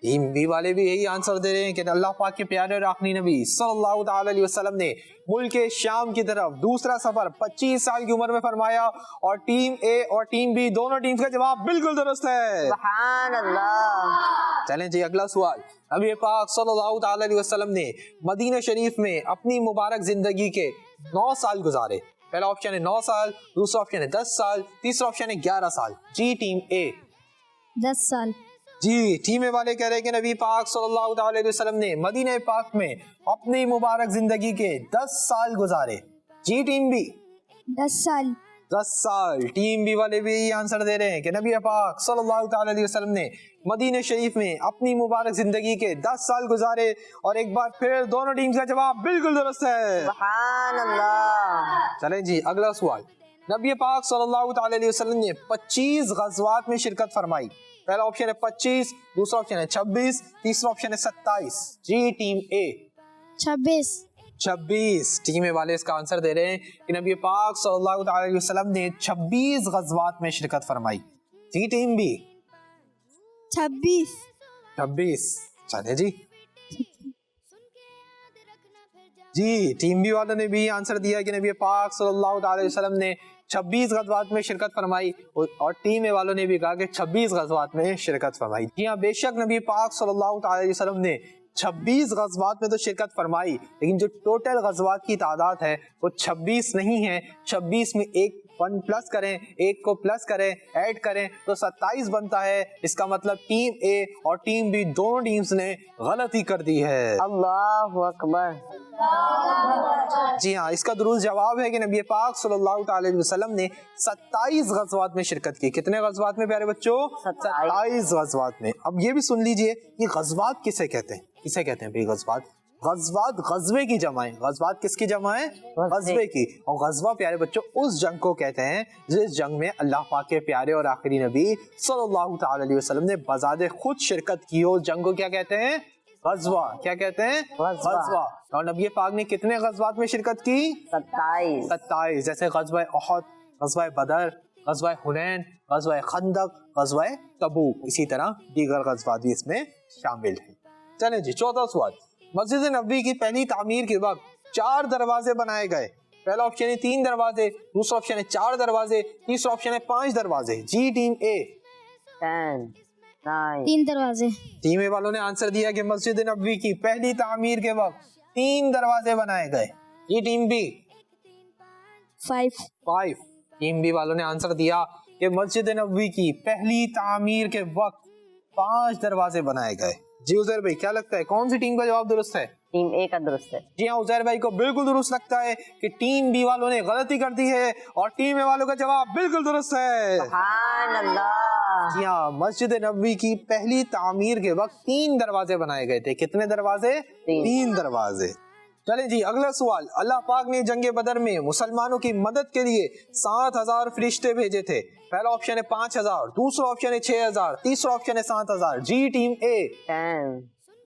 टीम बी वाले भी यही आंसर दे रहे हैं कि अल्लाह पाक के प्यारे और आखिरी नबी सल्लल्लाहु ताला अलैहि वसल्लम ने मुल्क शाम की तरफ दूसरा सफर 25 साल की उम्र में फरमाया। और टीम ए और टीम बी दोनों टीम्स का जवाब बिल्कुल दुरुस्त है। सुभान अल्लाह। चलें जी, अगला सवाल। नबी पाक सल्लल्लाहु ताला अलैहि वसल्लम ने मदीना शरीफ में अपनी मुबारक जिंदगी के 9 साल गुजारे। पहला ऑप्शन है 9 साल, दूसरा ऑप्शन है 10 साल, तीसरा ऑप्शन है 11 साल। जी टीम ए 10 साल جی ٹیم والے کہہ رہے ہیں کہ نبی پاک صلی اللہ علیہ وسلم نے مدینہ پاک میں اپنی مبارک زندگی کے 10 سال گزارے. جی ٹیم بی 10 साल 10 سال. ٹیم بی والے بھی یہ آنسر دے رہے ہیں کہ نبی پاک صلی اللہ تعالی علیہ وسلم نے مدینہ شریف میں اپنی مبارک زندگی کے 10 سال گزارے. اور ایک بار پھر دونوں ٹیمز کا جواب بالکل درست ہے. سبحان اللہ. چلیں جی اگلا سوال. نبی پاک صلی اللہ تعالی علیہ وسلم نے 25 غزوات میں شرکت فرمائی. پہلا آپشن ہے 25, دوسرا آپشن ہے 26, تیسرا آپشن ہے 27. جی ٹیم اے 26 26. ٹیم والے اس کا آنسر دے رہے ہیں کہ نبی پاک صلی اللہ تعالی علیہ وسلم نے 26 غزوات میں شرکت فرمائی. جی ٹیم بی 26 26. چلے جی جی ٹیم بی والوں نے بھی آنسر دیا کہ نبی پاک صلی اللہ تعالی علیہ وسلم نے 26 غزوات میں شرکت فرمائی. اور ٹیم اے والوں نے بھی کہا کہ 26 غزوات میں شرکت فرمائی. جی ہاں بے شک نبی پاک صلی اللہ تعالی علیہ وسلم نے 26 غزوات میں تو شرکت فرمائی, لیکن جو ٹوٹل غزوات کی تعداد ہے وہ 26 نہیں ہے. 26 میں ایک 1 پلس کریں, ایک کو پلس کریں, ایڈ کریں تو 27 بنتا ہے. اس کا مطلب ٹیم اے اور ٹیم بی دونوں ٹیمز نے غلطی کر دی ہے. اللہ اکبر. جی ہاں اس کا درست جواب ہے کہ نبی پاک صلی اللہ تعالی علیہ وسلم نے 27 غزوات میں شرکت کی. کتنے غزوات میں پیارے بچوں؟ 27 غزوات میں. اب یہ بھی سن لیجئے یہ غزوات کسے کہتے ہیں؟ کسے کہتے ہیں بھئی غزوات؟ غزوات غزوے کی جمع ہے. غزوات کس کی جمع ہے؟ غزوے کی. اور غزوہ پیارے بچوں اس جنگ کو کہتے ہیں جس جنگ میں اللہ پاک کے پیارے اور آخری نبی صلی اللہ تعالی علیہ وسلم نے بذات خود شرکت کی ہو. اس جنگ کو کیا کہتے ہیں؟ غزوہ. کیا کہتے ہیں؟ غزوہ. اور نبی پاک نے کتنے غزوات میں شرکت کی؟ 27. جیسے غزوہ احد, غزوہ بدر, غزوہ حنین, غزوہ خندق, غزوہ تبوک. اسی طرح دیگر غزوات بھی اس میں شامل ہیں. چلیں جی چوتھا سوال. مسجد نبوی کی پہلی تعمیر کے وقت 4 دروازے بنائے گئے. پہلا آپشن ہے 3 دروازے, دوسرا آپشن ہے 4 دروازے, تیسرا آپشن ہے 5 دروازے. جی ٹیم اے 3 दरवाजे ٹیم اے والوں نے آنسر دیا کہ مسجد نبوی کی پہلی تعمیر کے وقت 3 دروازے بنائے گئے. یہ ٹیم بی 5 ٹیم بی والوں نے آنسر دیا کہ مسجد نبوی کی پہلی تعمیر کے وقت 5 دروازے بنائے گئے. جی عزیر بھائی کیا لگتا ہے کون سی ٹیم کا جواب درست ہے؟ ٹیم اے کا درست ہے. جی ہاں عزیر بھائی کو بالکل درست لگتا ہے کہ ٹیم بی والوں نے غلطی کر دی ہے اور ٹیم اے والوں کا جواب بالکل درست ہے. سبحان اللہ. جی ہاں مسجد نبوی کی پہلی تعمیر کے وقت 3 دروازے بنائے گئے تھے. کتنے دروازے؟ 3 دروازے. چلیں جی اگلا سوال. اللہ پاک نے جنگ بدر میں مسلمانوں کی مدد کے لیے 7000 فرشتے بھیجے تھے. پہلا آپشن ہے 5000, دوسرا آپشن ہے 6000, تیسرا آپشن ہے 7000. جی ٹیم اے 10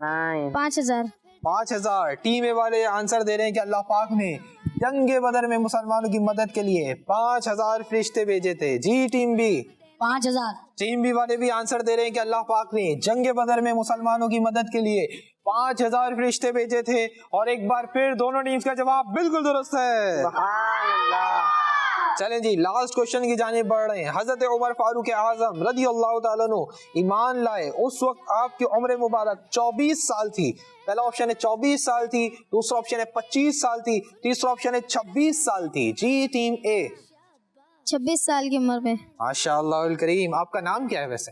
9 5000 5000. ٹیم اے والے آنسر دے رہے ہیں کہ اللہ پاک نے جنگ بدر میں مسلمانوں کی مدد کے لیے 5000 فرشتے بھیجے تھے. جی ٹیم بی 5000 ٹیم بی والے بھی آنسر دے رہے ہیں کہ اللہ پاک نے جنگ بدر میں مسلمانوں کی مدد کے لیے 5000 فرشتے بھیجے تھے. اور ایک بار پھر دونوں ٹیمز کا جواب بالکل درست ہے. سبحان اللہ. چلیں جی لاسٹ کوشچن کی جانب بڑھ رہے ہیں. حضرت عمر فاروق اعظم رضی اللہ تعالیٰ عنہ ایمان لائے اس وقت آپ کی عمر مبارک 24 سال تھی. پہلا آپشن ہے 24 سال تھی, دوسرا آپشن ہے 25 سال تھی, تیسرا آپشن ہے 26 سال تھی. جی ٹیم اے 26 साल की उम्र में ماشاء اللہ الکریم. آپ کا نام کیا ہے ویسے؟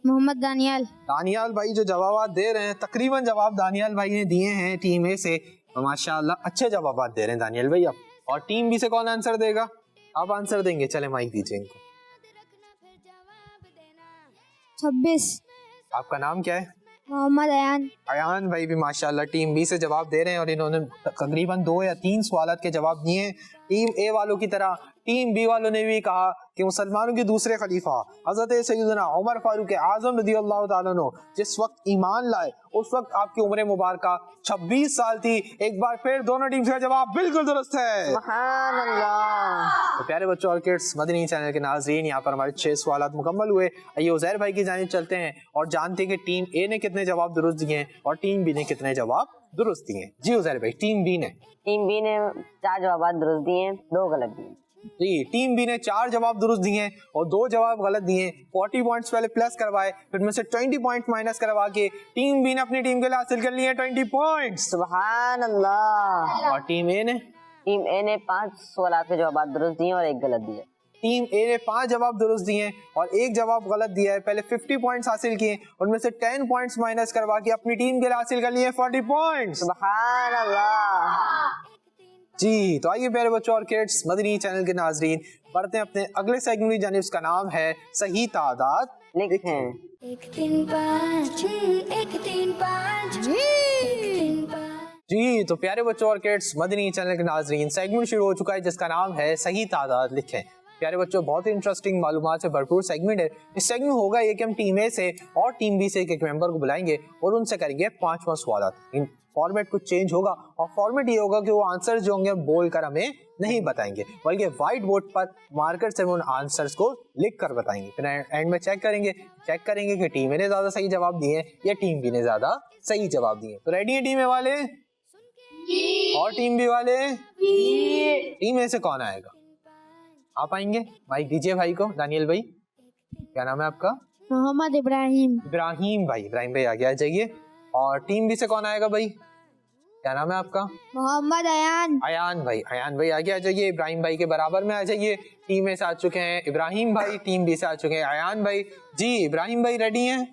मोहम्मद दानियाल. دانیال بھائی جو جوابات دے رہے ہیں تقریباً جواب دانیال بھائی نے دیے ہیں ٹیم اے سے. ماشاء اللہ اچھے جوابات دے رہے ہیں دانیال بھائی. آپ اور ٹیم بی سے کون آنسر دے گا؟ آپ آنسر دیں گے. چلے مائک دیجیے ان کو. 26 آپ کا نام کیا ہے؟ मोहम्मद अयान. ایان بھائی بھی ماشاءاللہ ٹیم بی سے جواب دے رہے ہیں اور انہوں نے تقریباً 2 یا 3 سوالات کے جواب دیے ہیں. ٹیم اے والوں کی طرح ٹیم بی والوں نے بھی کہا کہ مسلمانوں کے دوسرے خلیفہ حضرت سیدنا عمر فاروق اعظم رضی اللہ تعالیٰ عنہ جس وقت ایمان لائے اس وقت آپ کی عمر مبارکہ 26 سال تھی. ایک بار پھر دونوں ٹیمز کا جواب بالکل درست ہے. سبحان اللہ. تو پیارے بچوں اور کڈس مدنی چینل کے ناظرین یہاں پر ہمارے 6 سوالات مکمل ہوئے. آئیے عزیر بھائی کی جانب چلتے ہیں اور جانتے ہیں کہ ٹیم اے نے کتنے جواب درست دیے ہیں اور ٹیم بی نے کتنے جواب درست دیے ہیں. جی عزیر بھائی ٹیم بی نے 4 جوابات درست دیے ہیں, 2 غلط دیے. جی ٹیم بی نے 4 جواب درست دیے ہیں اور 2 جواب غلط دیے ہیں. 40 پوائنٹس پہلے پلس کروائے پھر میں سے 20 پوائنٹ مائنس کروا کے ٹیم بی نے اپنی ٹیم کے لیے حاصل کر لیے 20 پوائنٹس. سبحان اللہ. اور ٹیم اے نے 5 سوالات کے جوابات درست دیے اور 1 غلط دیے. ٹیم اے نے 5 جواب درست دیے ہیں اور 1 جواب غلط دیا ہے. پہلے 50 پوائنٹس حاصل کیے, ان میں سے 10 پوائنٹس مائنس کروا کے اپنی ٹیم کے لیے حاصل کر لیے 40 پوائنٹس. سبحان اللہ. جی تو آئیے پیارے بچوں اور کڈس مدنی چینل کے ناظرین بڑھتے ہیں اپنے اگلے سیگمنٹ کی جانب, اس کا نام ہے صحیح تعداد لکھیں. 1 3 5 1 3 5 1 3 5. جی تو پیارے بچوں اور کڈس مدنی چینل کے ناظرین سیگمنٹ شروع ہو چکا ہے جس کا نام ہے صحیح تعداد لکھیں. پیارے بچوں بہت ہی انٹرسٹنگ معلومات سے بھرپور سیگمنٹ ہے. اس سیگمنٹ ہوگا یہ کہ ہم ٹیم اے سے اور ٹیم بی سے ایک ممبر کو بلائیں گے اور ان سے کریں گے 5 سوالات. فارمیٹ کچھ چینج ہوگا اور فارمیٹ یہ ہوگا کہ وہ آنسر جو ہوں گے بول کر ہمیں نہیں بتائیں گے بلکہ وائٹ بورڈ پر مارکر سے ان آنسرز کو لکھ کر بتائیں گے. پھر اینڈ میں چیک کریں گے کہ ٹیم اے نے زیادہ صحیح جواب دیے یا ٹیم بی نے زیادہ صحیح جواب دیے. تو ریڈی ہیں ٹیم اے والے اور ٹیم بی والے؟ ٹیم اے سے کون آئے گا؟ آپ آئیں گے؟ مائک دیجیے بھائی کو. دانیل بھائی کیا نام ہے آپ کا؟ محمد ابراہیم. ابراہیم بھائی آگے آ جائیے. اور ٹیم بی سے کون آئے گا بھائی؟ کیا نام ہے آپ کا؟ محمد ایان. ایان بھائی آگے آ جائیے. ابراہیم بھائی کے برابر میں آ جائیے. ٹیم اے سے آ چکے ہیں ابراہیم بھائی, ٹیم بی سے آ چکے ہیں ایان بھائی. جی ابراہیم بھائی ریڈی ہیں؟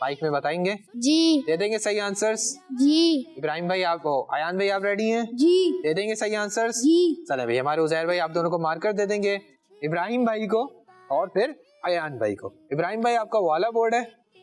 مائک میں بتائیں گے, جی دے دیں گے صحیح آنسرز. جی ابراہیم بھائی آپ ایان بھائی آپ ریڈی ہیں؟ جی دے دیں گے صحیح آنسرز. جی. چلیں بھائی ہمارے عزیر بھائی آپ دونوں کو مارکر دے دیں گے, ابراہیم بھائی کو اور پھر ایان بھائی کو. ابراہیم بھائی آپ کا والا بورڈ ہے,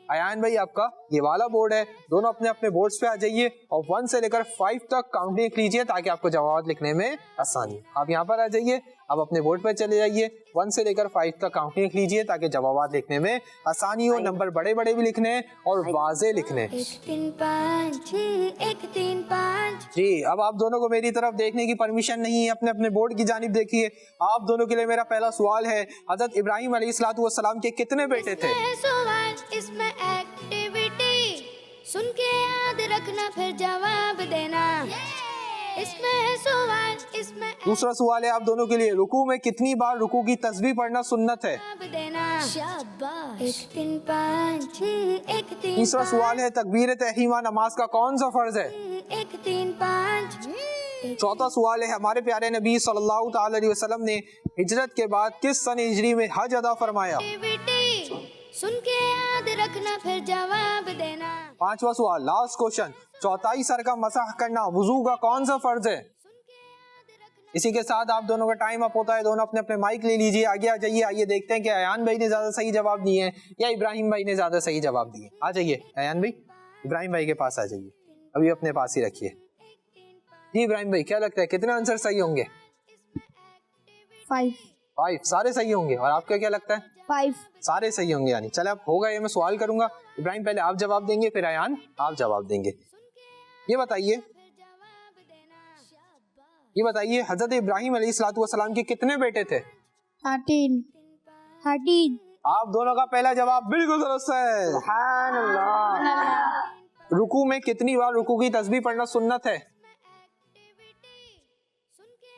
ایان بھائی آپ کا یہ والا بورڈ ہے. دونوں اپنے اپنے بورڈز پہ آ جائیے اور 1 سے لے کر 5 تک کاؤنٹنگ لیجیے تاکہ آپ کو جواب لکھنے میں آسانی. آپ یہاں پر آ جائیے, اب اپنے بورڈ پہ چلے جائیے. 1 سے لے کر 5 تک کاؤنٹنگ لیجیے تاکہ جوابات لکھنے میں آسانی ہو. نمبر بڑے بڑے بھی لکھنے اور واضح لکھنے. 1 3 5 1 3 5. جی اب آپ دونوں کو میری طرف دیکھنے کی پرمیشن نہیں ہے, اپنے اپنے بورڈ کی جانب دیکھیے. آپ دونوں کے لیے میرا پہلا سوال ہے, حضرت ابراہیم علیہ الصلوۃ والسلام کے کتنے بیٹے تھے؟ سوال اس میں ایکٹیویٹی سن کے یاد رکھنا پھر جواب دینا. اس میں سوال اس میں دوسرا سوال ہے آپ دونوں کے لیے, رکوع میں کتنی بار رکوع کی تسبیح پڑھنا سنت ہے؟ جواب دینا. شاباش. 1 3 5 1 3. تیسرا سوال ہے تکبیر تحریمہ نماز کا کون سا فرض ہے؟ 1 3 5. چوتھا سوال ہے ہمارے پیارے نبی صلی اللہ تعالی علیہ وسلم نے ہجرت کے بعد کس سن ہجری میں حج ادا فرمایا؟ ایکٹیویٹی سن کے یاد رکھنا پھر جواب دینا. پانچواں سوال لاسٹ کوشچن, چوتھائی سر کا مسح کرنا وضو کا کون سا فرض ہے؟ اسی کے ساتھ آپ دونوں کا ٹائم اپ ہوتا ہے. دونوں اپنے اپنے مائک لے لیجیے, آگے آ جائیے. آئیے دیکھتے ہیں کہ ایان بھائی نے زیادہ صحیح جواب دیے ہیں یا ابراہیم بھائی نے زیادہ صحیح جواب دیے. آ جائیے ایان بھائی, ابراہیم بھائی کے پاس آ جائیے, ابھی اپنے پاس ہی رکھیے. جی ابراہیم بھائی کیا لگتا ہے کتنے آنسر صحیح ہوں گے؟ 5 سارے صحیح ہوں گے. اور آپ کا کیا لگتا ہے؟ 5. سارے صحیح ہوں گے. یعنی چلے اب ہوگا یہ, میں سوال کروں گا. ابراہیم پہلے آپ جواب دیں گے پھر ایان آپ جواب دیں گے. یہ بتائیے حضرت ابراہیم علیہ الصلوۃ والسلام کے کتنے بیٹے تھے؟ 13. آپ دونوں کا پہلا جواب بالکل درست ہے. سبحان اللہ. رکوع میں کتنی بار رکوع کی تسبیح پڑھنا سنت ہے؟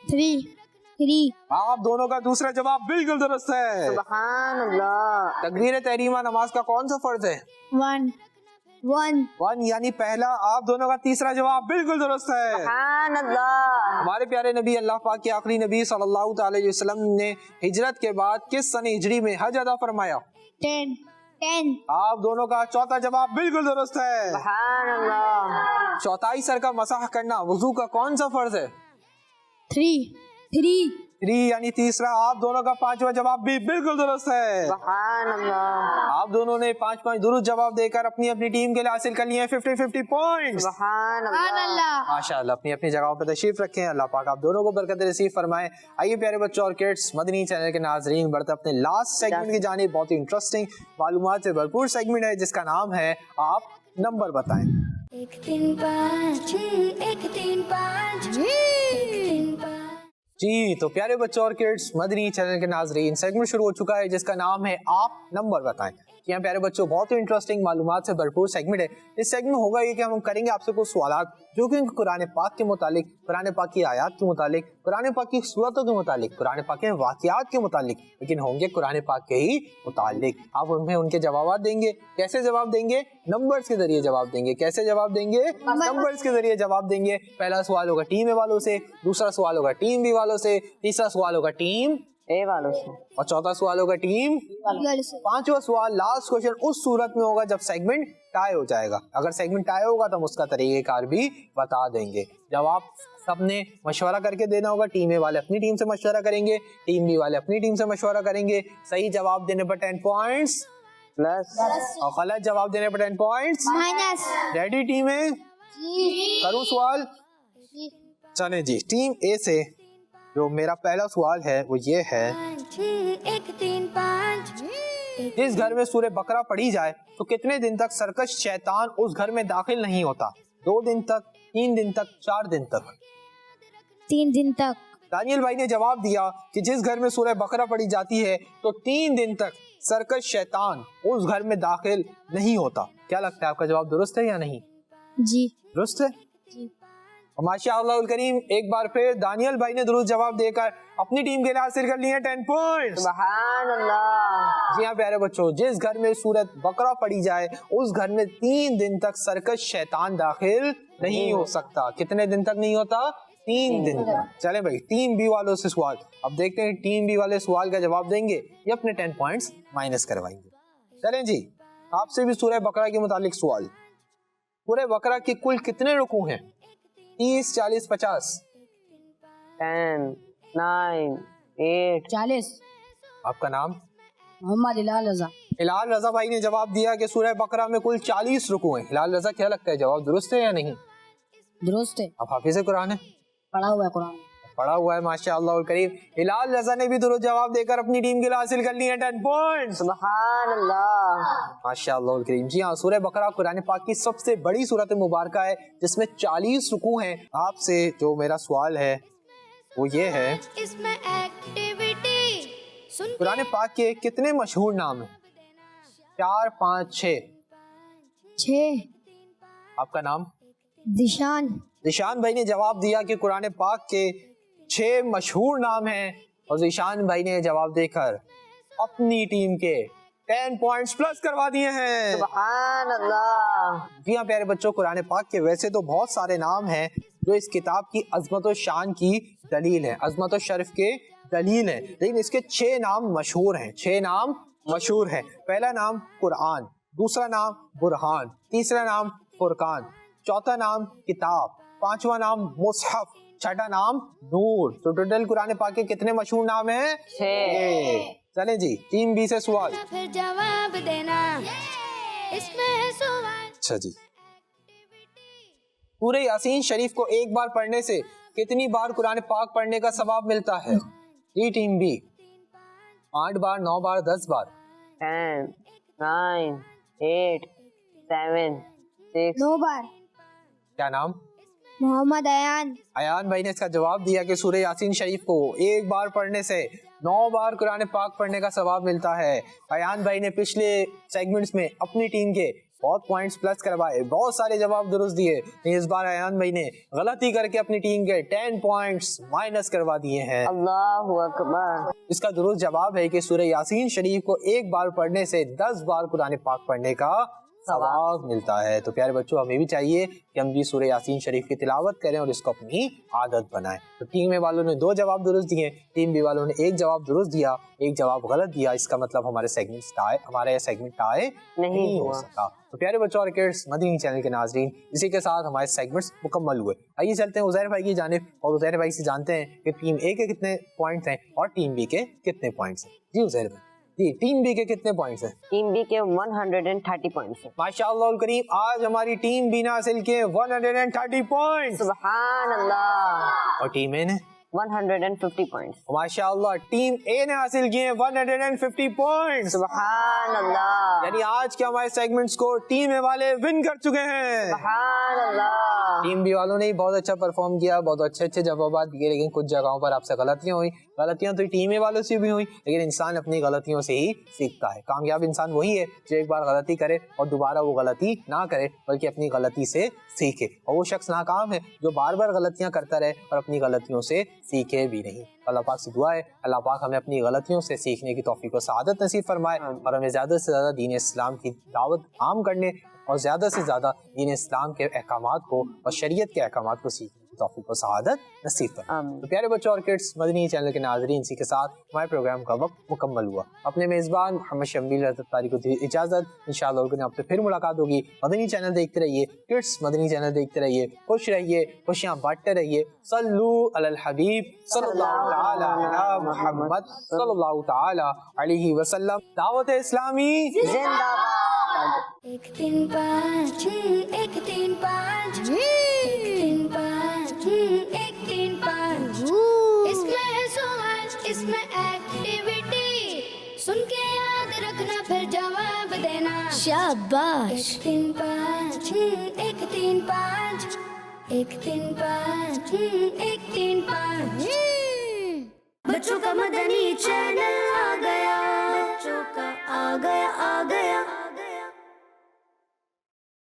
3. آپ دونوں کا دوسرا جواب بالکل درست ہے. سبحان اللہ. تکبیر تحریمہ نماز کا کون سا فرض ہے؟ 1. یعنی پہلا. آپ دونوں کا تیسرا جواب بالکل درست ہے. سبحان اللہ. ہمارے پیارے نبی اللہ پاک کے آخری نبی صلی اللہ تعالی علیہ وسلم نے ہجرت کے بعد کس سن ہجری میں حج ادا فرمایا؟ 10. آپ دونوں کا چوتھا جواب بالکل درست ہے. سبحان اللہ. چوتھائی سر کا مسح کرنا وضو کا کون سا فرض ہے؟ 3. یعنی تیسرا. آپ دونوں کا پانچواں جواب بھی بالکل درست ہے. سبحان اللہ. آپ دونوں نے 5 درست جواب دے کر اپنی اپنی ٹیم کے لیے حاصل کر لیے 50 پوائنٹس. سبحان اللہ. ماشاءاللہ. اپنی اپنی جگہوں پہ تشریف رکھیں. اللہ پاک آپ دونوں کو برکت نصیب فرمائے. آئیے پیارے بچوں اور کڈس مدنی چینل کے ناظرین بڑھتے اپنے لاسٹ سیگمنٹ کی جانب. بہت ہی انٹرسٹنگ معلومات سے بھرپور سیگمنٹ ہے جس کا نام ہے آپ نمبر بتائیں. 1 3 5 1 3 5 1 3 5. جی تو پیارے بچوں اور کڈس مدنی چینل کے ناظرین سیگمنٹ شروع ہو چکا ہے جس کا نام ہے آپ نمبر بتائیں. یہاں پیارے بچوں بہت ہی انٹرسٹنگ معلومات سے بھرپور سیگمنٹ ہے. اس سیگمنٹ ہوگا یہ کہ ہم کریں گے آپ سے کچھ سوالات جو کہ قرآن پاک کے متعلق, قرآن پاک کی آیات کے متعلق, قرآن پاک کی صورتوں کے متعلق, قرآن پاک کے واقعات کے متعلق, لیکن ہوں گے قرآن پاک کے ہی متعلق. آپ ان میں ان کے جوابات دیں گے. کیسے جواب دیں گے؟ نمبرز کے ذریعے جواب دیں گے. کیسے جواب دیں گے؟ نمبرز کے ذریعے جواب دیں گے. پہلا سوال ہوگا ٹیم اے والوں سے, دوسرا سوال ہوگا ٹیم بی والوں سے, تیسرا سوال ہوگا ٹیم ए वालों से। और चौथा सवाल होगा टीम। गर्ल्स से। पांचवा सवाल लास्ट क्वेश्चन उस सूरत में होगा जब सेगमेंट टाई हो जाएगा। अगर सेगमेंट टाई होगा तो हम उसका तरीकेकार भी बता देंगे। जवाब सबने मशवरा करके देना होगा। टीम ए वाले अपनी टीम से मशवरा करेंगे, टीम बी वाले अपनी टीम से मशवरा करेंगे। सही जवाब देने पर 10 पॉइंट्स प्लस और गलत जवाब देने पर 10 पॉइंट्स माइनस। रेडी टीम ए? जी। करूं सवाल? चले जी, टीम ए से जो मेरा पहला सवाल है वो ये है, 1 3 5 जिस घर में सूरह बकरा पढ़ी जाए तो कितने दिन तक सरकश शैतान उस घर में दाखिल नहीं होता? 2 दिन तक, 3 दिन तक, 4 दिन तक? 3 दिन तक। दानियल भाई ने जवाब दिया कि जिस घर में सूरह बकरा पढ़ी जाती है तो 3 दिन तक सरकश शैतान उस घर में दाखिल नहीं होता। क्या लगता है आपका जवाब दुरुस्त है या नहीं? जी। दुरुस्त है। जी। माशाअल्लाह करीम, एक बार फिर दानियल भाई ने दुरुस्त जवाब देकर अपनी टीम के लिए हासिल कर लिए 10 पॉइंट्स। सुभान अल्लाह। जी हाँ प्यारे बच्चों, जिस घर में सूरत बकरा पढ़ी जाए उस घर में 3 दिन तक सरकश शैतान दाखिल नहीं हो सकता। कितने दिन तक नहीं होता? 3 दिन तक। चले भाई, टीम बी वालों से सवाल। अब देखते हैं टीम बी वाले सवाल का जवाब देंगे या अपने 10 पॉइंट्स माइनस करवाएंगे। चलें जी, आपसे भी सूरह बकरा के मुतालिक सवाल। सूरह बकरा के कुल कितने रुकू हैं? 30, 40, 50? 10 9 8 40। आपका नाम? मोहम्मद हिलाल रजा। हिलाल रजा भाई ने जवाब दिया कि सूरह बकरा में कुल 40 रुकू हैं। हिलाल रजा, क्या लगता है जवाब दुरुस्त है या नहीं? दुरुस्त है। आप हाफिज़ कुरान है? पढ़ा हुआ है कुरान। पढ़ा हुआ है माशाअल्लाह करीम। हिलाल रजा ने भी दुरुस्त जवाब देकर अपनी टीम के लिए हासिल कर लिए 10 पॉइंट्स। सुभान अल्लाह। माशाअल्लाह करीम। जी हाँ, सूरह बकरा कुरान पाक की सबसे बड़ी सूरत मुबारक है जिसमें 40 रुकू हैं। आपसे जो मेरा सवाल है वो ये है, इसमें एक्टिविटी सुन कुरान पाक के कितने मशहूर नाम हैं? 4, 5, 6? 6। आपका नाम? दिशान। जिशान भाई ने जवाब दिया कि कुरान पाक के 6 मशहूर नाम हैं और जिशान भाई ने जवाब देकर अपनी टीम के 10 पॉइंट्स प्लस करवा दिए हैं। सुभान अल्लाह। जी हाँ प्यारे बच्चों, कुरान पाक के वैसे तो बहुत सारे नाम हैं जो इस किताब की अजमत और शान की दलील है, अजमत और शर्फ के दलील है, लेकिन इसके 6 नाम मशहूर हैं। 6 नाम मशहूर हैं। पहला नाम कुरान, दूसरा नाम बुरहान, तीसरा नाम फुरकान, चौथा नाम किताब, 5वां नाम मुसहफ, छठा नाम नूर। तो टोटल कुरान पाक के कितने मशहूर नाम हैं? 6। चले जी, टीम बी से सवाल। फिर जवाब देना, इसमें है सवाल। अच्छा जी, पूरे यासीन शरीफ को एक बार पढ़ने से कितनी बार कुरान पाक पढ़ने का सवाब मिलता है? जी टीम बी, 8 बार, 9 बार, 10 बार? 10 9 8 7 6 9 बार। क्या नाम? मोहम्मद अयान। अयान भाई ने इसका जवाब दिया कि सूरह यासीन शरीफ को एक बार पढ़ने से 9 बार कुरान पाक पढ़ने का सवाब मिलता है। अयान भाई ने पिछले सेगमेंट्स में अपनी टीम के बहुत पॉइंट्स प्लस करवाए, बहुत सारे जवाब दुरुस्त दिए, लेकिन इस बार अयान भाई ने गलती करके अपनी टीम के 10 पॉइंट्स माइनस करवा दिए हैं। अल्लाहु अकबर। इसका दुरुस्त जवाब है कि सूरह यासीन शरीफ को एक बार पढ़ने से 10 बार कुरान पाक पढ़ने का सवाब मिलता है। तो प्यारे बच्चों, हमें भी चाहिए कि हम भी सूरह यासीन शरीफ की तिलावत करें और इसको अपनी आदत बनाएं। तो टीम ए वालों ने 2 जवाब दुरुस्त दिए, टीम बी वालों ने 1 जवाब दुरुस्त दिया, 1 जवाब गलत दिया। इसका मतलब हमारे सेगमेंट टाई नहीं हो सका। तो प्यारे बच्चों और किड्स, मदनी चैनल के नाजरीन, इसी के साथ हमारे सेगमेंट्स मुकम्मल हुए। आइए चलते हैं उज़ैर भाई की जानिब और उज़ैर भाई से जानते हैं कि टीम ए के कितने पॉइंट्स हैं और टीम बी के कितने पॉइंट्स हैं। जी उज़ैर भाई, जी टीम बी के कितने पॉइंट्स हैं? टीम बी के 130 पॉइंट्स हैं। माशाअल्लाह करीम, आज हमारी टीम बी ने हासिल किए 130 पॉइंट्स सुभान अल्लाह। और टीम ए ने 150 पॉइंट्स। माशाअल्लाह टीम ए ने हासिल किए 150 पॉइंट्स। सुभान अल्लाह। यानी आज के हमारे सेगमेंट्स को टीम ए वाले विन कर चुके हैं। सुभान अल्लाह। टीम बी वालों ने बहुत अच्छा परफॉर्म किया, बहुत अच्छे जवाब दिए, लेकिन कुछ जगहों पर आपसे गलतियां हुई। गलतियां तो टीम ए वालों से भी हुई, लेकिन इंसान अपनी गलतियों से ही सीखता है। कामयाब इंसान वही है जो एक बार गलती करे और दोबारा वो गलती ना करे, बल्कि अपनी गलती से सीखे। और वो शख्स नाकाम है जो बार बार गलतियां करता रहे और अपनी गलतियों से सीखे भी नहीं। अल्लाह पाक से दुआ है अल्लाह पाक हमें अपनी गलतियों से सीखने की तौफीक और सआदत नसीब फरमाए और हमें ज़्यादा से ज़्यादा दीन इस्लाम की दावत आम करने और ज़्यादा से ज़्यादा दीन इस्लाम के अहकामात को और शरीयत के अहकामात को सीखने की तौफीक और सआदत नसीब फरमाए। आमीन। तो प्यारे बच्चों और किड्स, मदनी चैनल के नाज़रीन, इसी के साथ हमारे प्रोग्राम का वक्त मुकम्मल हुआ। अपने मेज़बान मोहम्मद शम्बील रज़ातारी को दी इजाज़त। इंशाअल्लाह और आपसे फिर मुलाकात होगी। मदनी चैनल देखते रहिए, किड्स मदनी चैनल देखते रहिए, खुश रहिए, खुशियाँ बांटते रहिए। सल्लू अलल हबीब सल्लल्लाहु तआला अला मुहम्मद सल्लल्लाहु तआला अलैहि वसल्लम। दावत इस्लामी जिंदाबाद। 1 3 5 1 3 5 1 3 5 1 3 5 इसमें है सवाल, इसमें एक्टिविटी, सुन के याद रखना फिर जवाब देना। शाबाश। 1 3 5 1 3 5 1 3 5